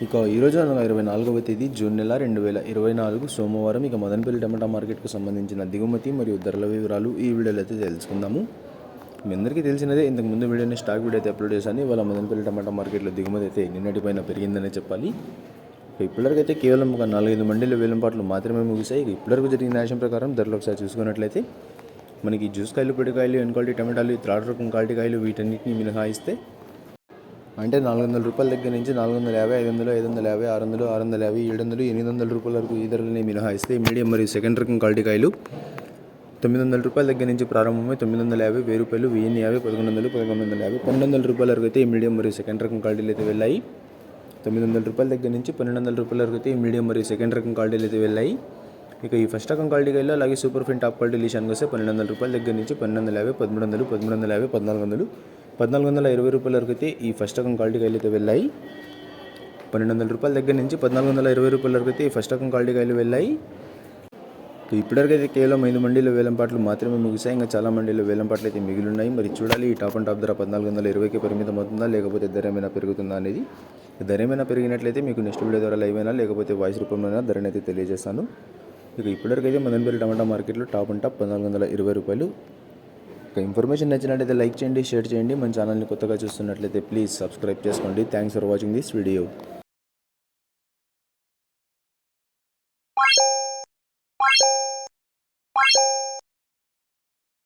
ఇక ఈరోజు అనగా 24వ తేదీ జూన్ నెల 2024 సోమవారం ఇక మదనపల్లి టమాటా మార్కెట్కు సంబంధించిన దిగుమతి మరియు ధరల వివరాలు ఈ వీడియోలో అయితే తెలుసుకుందాము. మీ అందరికీ తెలిసినదే, ఇంతకుముందు వీడియోని స్టాక్ వీడియో అయితే అప్లోడ్ చేశాను. ఇవాళ మదనపల్లి టమాటా మార్కెట్లో దిగుమతి అయితే నిన్నటిపైన పెరిగిందనే చెప్పాలి. ఇప్పటివరకు అయితే కేవలం ఒక 4-5 మండీల వేలంపాట్లు మాత్రమే ముగిశాయి. ఇప్పటివరకు జరిగిన న్యాయం ప్రకారం ధరలు ఒకసారి చూసుకున్నట్లయితే మనకి జ్యూస్ కాయలు, పొడి కాయలు, ఎన్ క్వాలిటీ టమాటాలు, థర్డ్ రకం క్వాలిటీ కాయలు వీటన్నిటిని మినహాయిస్తే అంటే 400 రూపాయల దగ్గర నుంచి 450, 500, 550, 600, 650, 700, 800 రూపాయల వరకు ఈ ధరలని మినహాయిస్తే మీడియం మరియు సెకండ్ రకం క్వాలిటీ కాయలు 900 రూపాయల దగ్గర నుంచి ప్రారంభమై 950, 1000 రూపాయలు, 1050, 1100, 1150, 1200 రూపాయల వరకు అయితే ఈ మీడియం మరియు సెకండ్ రకం క్వాలిటీలు అయితే వెళ్ళాయి. 900 రూపాయల దగ్గర నుంచి 1200 రూపాయల వరకు అయితే ఈ మీడియం మరియు సెకండ్ రకం క్వాలిటీలు అయితే వెళ్ళాయి. ఇక ఈ ఫస్ట్ రకం క్వాలిటీ కాయలు అలాగే సూపర్ ఫిన్ టాప్ క్వాలిటీ లిషాన్కి వస్తే 1200 రూపాయల దగ్గర నుంచి 1250, 1300, 1350, 1400, 1420 రూపాయల వరకు అయితే ఈ ఫస్ట్ రకం క్వాలిటీ కాయలు అయితే వెళ్ళాయి. 1200 రూపాయల దగ్గర నుంచి 1420 రూపాయల వరకు అయితే ఈ ఫస్ట్ రకం క్వాలిటీ కాయలు వెళ్ళాయి. ఇప్పటివరకైతే కేవలం 5 మండీల వేలంపాట్లు మాత్రమే ముగిశాయి. ఇంకా చాలా మండీల వేలంపాట్లు అయితే మిగిలి ఉన్నాయి. మరి చూడాలి ఈ టాప్ అండ్ టాప్ ధర 1420కి పరిమితం అవుతుందా లేకపోతే ధర ఏమైనా పెరుగుతుందా అనేది. ధర ఏమైనా పెరిగినట్లయితే మీకు నెక్స్ట్ వీడియో ద్వారా లైవ్ అయినా లేకపోతే వాయిస్ రూపంలో ధరని అయితే తెలియజేస్తాను. ఇక ఇప్పటివరకైతే మదనపల్లి టమాటా మార్కెట్లో టాప్ అండ్ టాప్ 1420 రూపాయలు. ఇక ఇన్ఫర్మేషన్ నచ్చినట్లయితే లైక్ చేయండి, షేర్ చేయండి. మన ఛానల్ని కొత్తగా చూస్తున్నట్లయితే ప్లీజ్ సబ్స్క్రైబ్ చేసుకోండి. Thanks for watching this video.